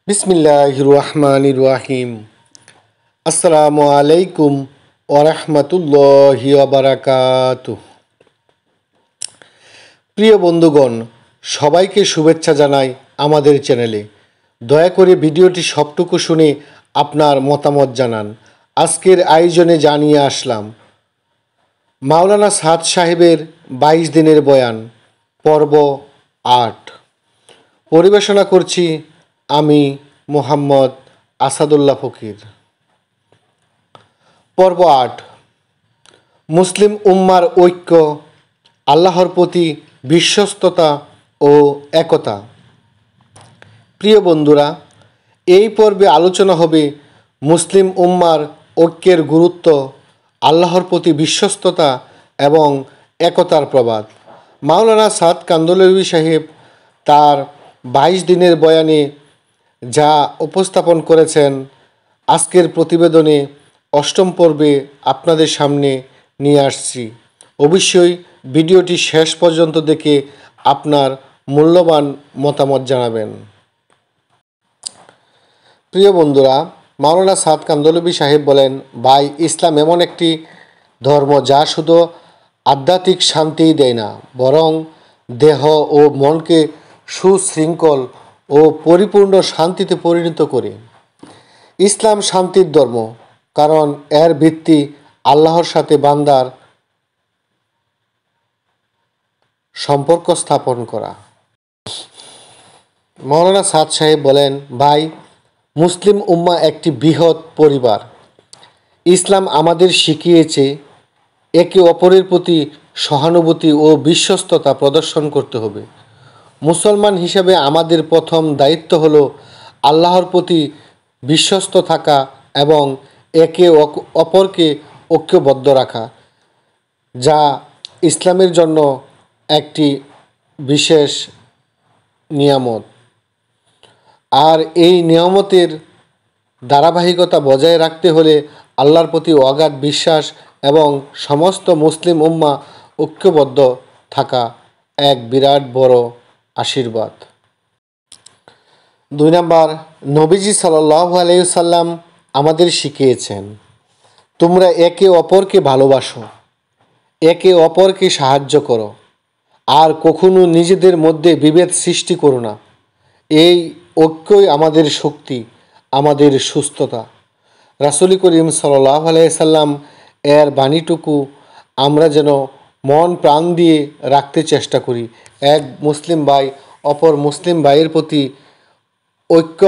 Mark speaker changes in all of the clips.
Speaker 1: বিসমিল্লাহির রহমানির রহিম। আসসালামু আলাইকুম ওয়া রাহমাতুল্লাহি ওয়া বারাকাতুহু। প্রিয় বন্ধুগণ, সবাইকে শুভেচ্ছা জানাই আমাদের চ্যানেলে। দয়া করে ভিডিওটি সবটুকু শুনে আপনার মতামত জানান। আজকের আয়োজনে জানিয়ে আসলাম মাওলানা সাদ সাহেবের 22 দিনের বয়ান, পর্ব 8। পরিবেশনা করছি আমি মোহাম্মদ আসাদুল্লাহ ফকির। পর্ব 8, মুসলিম উম্মার ঐক্য, আল্লাহর প্রতি বিশ্বস্ততা ও একতা। প্রিয় বন্ধুরা, এই পর্বে আলোচনা হবে মুসলিম উম্মার ঐক্যের গুরুত্ব, আল্লাহর প্রতি বিশ্বস্ততা এবং একতার প্রবাদ। মাওলানা সাদ কান্দলভি সাহেব তার 22 দিনের বয়ানে যা উপস্থাপন করেছেন, আজকের প্রতিবেদনে 8ম পর্বে আপনাদের সামনে নিয়ে আসছি। অবশ্যই ভিডিওটি শেষ পর্যন্ত দেখে আপনার মূল্যবান মতামত জানাবেন। প্রিয় বন্ধুরা, মাওলানা সাদ কান্দলভি সাহেব বলেন, ভাই, ইসলাম এমন একটি ধর্ম যা শুধু আধ্যাত্মিক শান্তিই দেয় না, বরং দেহ ও মনকে সুশৃঙ্খল ও পরিপূর্ণ শান্তিতে পরিণত করে। ইসলাম শান্তির ধর্ম, কারণ এর ভিত্তি আল্লাহর সাথে বান্দার সম্পর্ক স্থাপন করা। মাওলানা সাদ সাহেব বলেন, ভাই, মুসলিম উম্মাহ একটি বৃহৎ পরিবার। ইসলাম আমাদের শিখিয়েছে একে অপরের প্রতি সহানুভূতি ও বিশ্বস্ততা প্রদর্শন করতে হবে। মুসলমান হিসেবে আমাদের প্রথম দায়িত্ব হলো আল্লাহর প্রতি বিশ্বস্ত থাকা এবং একে অপরকে ঐক্যবদ্ধ রাখা, যা ইসলামের জন্য একটি বিশেষ নিয়ামত। আর এই নিয়ামতের ধারাবাহিকতা বজায় রাখতে হলে আল্লাহর প্রতি অগাধ বিশ্বাস এবং সমস্ত মুসলিম উম্মাহ ঐক্যবদ্ধ থাকা এক বিরাট বড় আশীর্বাদ। 2 নম্বর, নবীজি সাল্লাল্লাহু আলাইহি ওয়াসাল্লাম আমাদের শিখিয়েছেন, তোমরা একে অপরকে ভালোবাসো, একে অপরকে সাহায্য করো, আর কখনো নিজেদের মধ্যে বিভেদ সৃষ্টি করো না। এই ঐক্যই আমাদের শক্তি, আমাদের সুস্থতা। রাসূল করিম সাল্লাল্লাহু আলাইহি সাল্লাম এর বাণীটুকু আমরা যেন মন প্রাণ দিয়ে রাখতে চেষ্টা করি। এক মুসলিম ভাই অপর মুসলিম ভাইয়ের প্রতি ঐক্য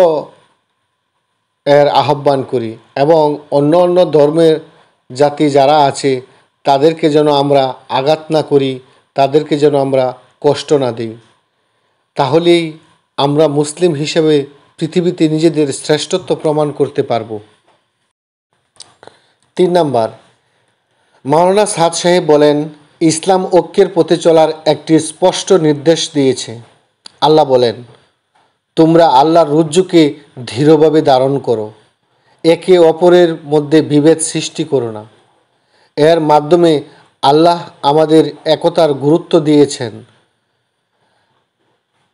Speaker 1: এর আহ্বান করি এবং অন্য অন্য ধর্মের জাতি যারা আছে তাদেরকে যেন আমরা আঘাত না করি, তাদেরকে যেন আমরা কষ্ট না দিই। তাহলেই আমরা মুসলিম হিসেবে পৃথিবীতে নিজেদের শ্রেষ্ঠত্ব প্রমাণ করতে পারব। 3 নম্বর, মাওলানা সাদ সাহেব বলেন, ইসলাম ঐক্যের পথে চলার একটি স্পষ্ট নির্দেশ দিয়েছে। আল্লাহ বলেন, তোমরা আল্লাহর রজ্জুকে দৃঢ়ভাবে ধারণ করো, একে অপরের মধ্যে বিভেদ সৃষ্টি করো না। এর মাধ্যমে আল্লাহ আমাদের একতার গুরুত্ব দিয়েছেন।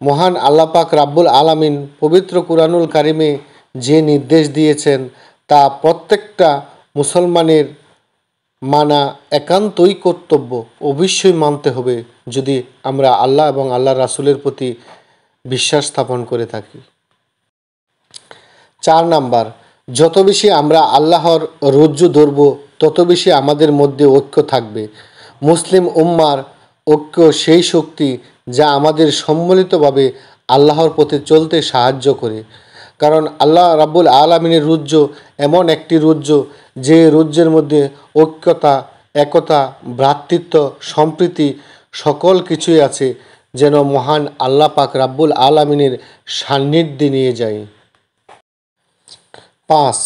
Speaker 1: মহান আল্লাহ পাক রাব্বুল আলামিন পবিত্র কুরআনুল কারিমে যে নির্দেশ দিয়েছেন তা প্রত্যেকটা মুসলমানের মানা একান্তই কর্তব্য, অবশ্যই মানতে হবে যদি আমরা আল্লাহ এবং আল্লাহর রাসূলের প্রতি বিশ্বাস স্থাপন করে থাকি। 4 নম্বর, যত বেশি আমরা আল্লাহর রজ্জু ধরব তত বেশি আমাদের মধ্যে ঐক্য থাকবে। মুসলিম উম্মার ঐক্য সেই শক্তি যা আমাদের সম্মিলিতভাবে আল্লাহর পথে চলতে সাহায্য করে। কারণ আল্লাহ রাব্বুল আলামিনের রজ্জু এমন একটি রজ্জু যে রজ্জের মধ্যে ঐক্যতা, একতা, ভ্রাতৃত্ব, সম্প্রীতি সকল কিছুই আছে, যেন মহান আল্লাহ পাক রাব্বুল আলামিনের সান্নিধ্যে নিয়ে যায়। 5,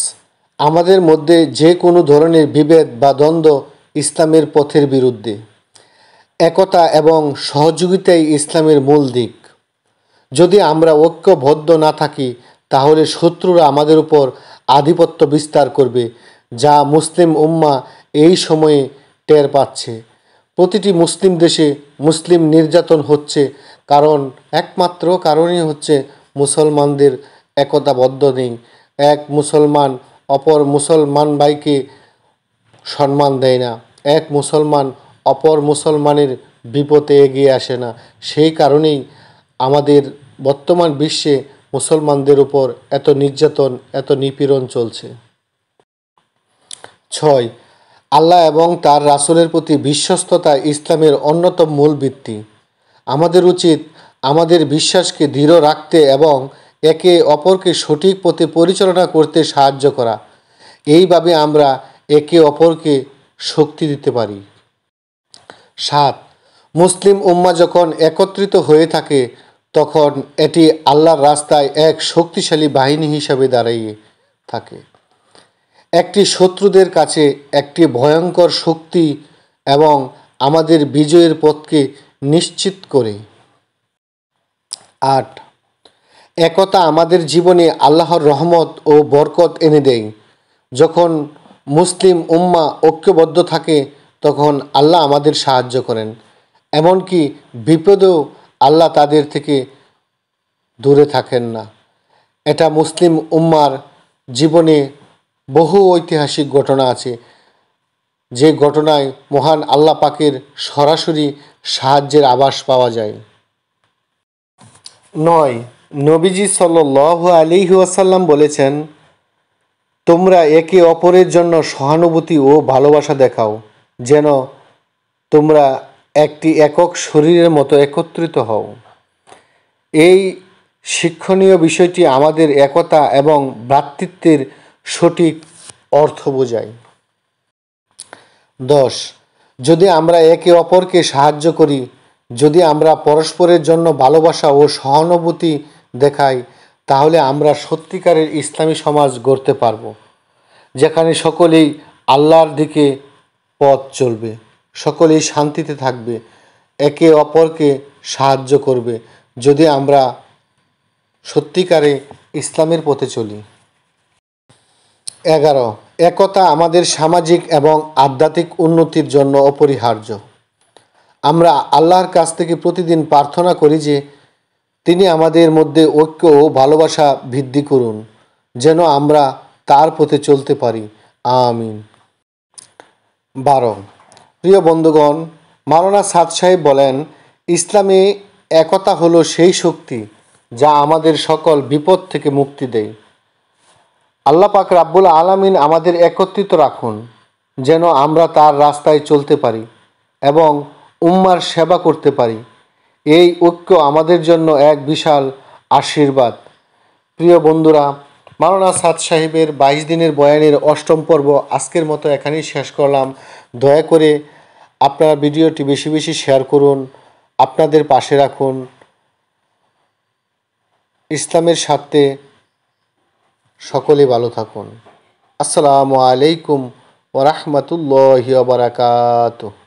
Speaker 1: আমাদের মধ্যে যে কোনো ধরনের বিভেদ বা দ্বন্দ্ব ইসলামের পথের বিরুদ্ধে। একতা এবং সহযোগিতাই ইসলামের মূল দিক। যদি আমরা ঐক্যবদ্ধ না থাকি তাহলে শত্রুরা আমাদের উপর আধিপত্য বিস্তার করবে, যা মুসলিম উম্মাহ এই সময়ে টের পাচ্ছে। প্রতিটি মুসলিম দেশে মুসলিম নির্যাতন হচ্ছে, একমাত্র কারণই হচ্ছে মুসলমানদের একতাবদ্ধ নেই। এক মুসলমান অপর মুসলমান ভাইকে সম্মান দেয় না, এক মুসলমান অপর মুসলমানের বিপদে এগিয়ে আসে না। সেই কারণেই আমাদের বর্তমান বিশ্বে মুসলমানদের উপর এত নির্যাতন, এত নিপীড়ন চলছে। 6. আল্লাহ এবং তার রাসূলের প্রতি বিশ্বস্ততা ইসলামের অন্যতম মূল ভিত্তি। আমাদের উচিত আমাদের বিশ্বাসকে দৃঢ় রাখতে এবং একে অপরকে সঠিক পথে পরিচালনা করতে সাহায্য করা। এইভাবে আমরা একে অপরকে শক্তি দিতে পারি। 7. মুসলিম উম্মাহ যখন একত্রিত হয়ে থাকে তখন এটি আল্লাহর রাস্তায় এক শক্তিশালী বাহিনী হিসাবে দাঁড়িয়ে থাকে, একটি শত্রুদের কাছে একটি ভয়ঙ্কর শক্তি এবং আমাদের বিজয়ের পথকে নিশ্চিত করে। 8. একতা আমাদের জীবনে আল্লাহর রহমত ও বরকত এনে দেয়। যখন মুসলিম উম্মাহ ঐক্যবদ্ধ থাকে তখন আল্লাহ আমাদের সাহায্য করেন, এমনকি বিপদেও আল্লাহ তাদের থেকে দূরে থাকেন না। এটা মুসলিম উম্মার জীবনে বহু ঐতিহাসিক ঘটনা আছে, যে ঘটনায় মহান আল্লাহ পাকের সরাসরি সাহায্যের আভাস পাওয়া যায়। 9. নবীজি সাল্লাল্লাহু আলাইহি ওয়াসাল্লাম বলেছেন, তোমরা একে অপরের জন্য সহানুভূতি ও ভালোবাসা দেখাও, যেন তোমরা একটি একক শরীরের মতো একত্রিত হও। এই শিক্ষণীয় বিষয়টি আমাদের একতা এবং ভ্রাতৃত্বের সঠিক অর্থ বোঝায়। 10. যদি আমরা একে অপরকে সাহায্য করি, যদি আমরা পরস্পরের জন্য ভালোবাসা ও সহানুভূতি দেখাই, তাহলে আমরা সত্যিকারের ইসলামী সমাজ গড়তে পারব, যেখানে সকলেই আল্লাহর দিকে পথ চলবে, সকলেই শান্তিতে থাকবে, একে অপরকে সাহায্য করবে, যদি আমরা সত্যিকারে ইসলামের পথে চলি। 11. একতা আমাদের সামাজিক এবং আধ্যাত্মিক উন্নতির জন্য অপরিহার্য। আমরা আল্লাহর কাছ থেকে প্রতিদিন প্রার্থনা করি যে তিনি আমাদের মধ্যে ঐক্য ও ভালোবাসা বৃদ্ধি করুন, যেন আমরা তার পথে চলতে পারি। আমিন। 12. প্রিয় বন্ধুগণ, মাওলানা সাদ সাহেব বলেন, ইসলামে একতা হলো সেই শক্তি যা আমাদের সকল বিপদ থেকে মুক্তি দেয়। আল্লাহ পাক রাব্বুল আলামিন আমাদের একত্রিত রাখুন, যেন আমরা তার রাস্তায় চলতে পারি এবং উম্মার সেবা করতে পারি। এই ঐক্য আমাদের জন্য এক বিশাল আশীর্বাদ। প্রিয় বন্ধুরা, মাওলানা সাদ সাহেবের 22 দিনের বয়ানের 8ম পর্ব আজকের মতো এখানেই শেষ করলাম। দয়া করে আপনারা ভিডিওটি বেশি বেশি শেয়ার করুন, আপনাদের পাশে রাখুন। ইসলামের স্বার্থে সকলে ভালো থাকুন। আসসালামু আলাইকুম ওয়া রাহমাতুল্লাহি ওয়া বারাকাতুহু।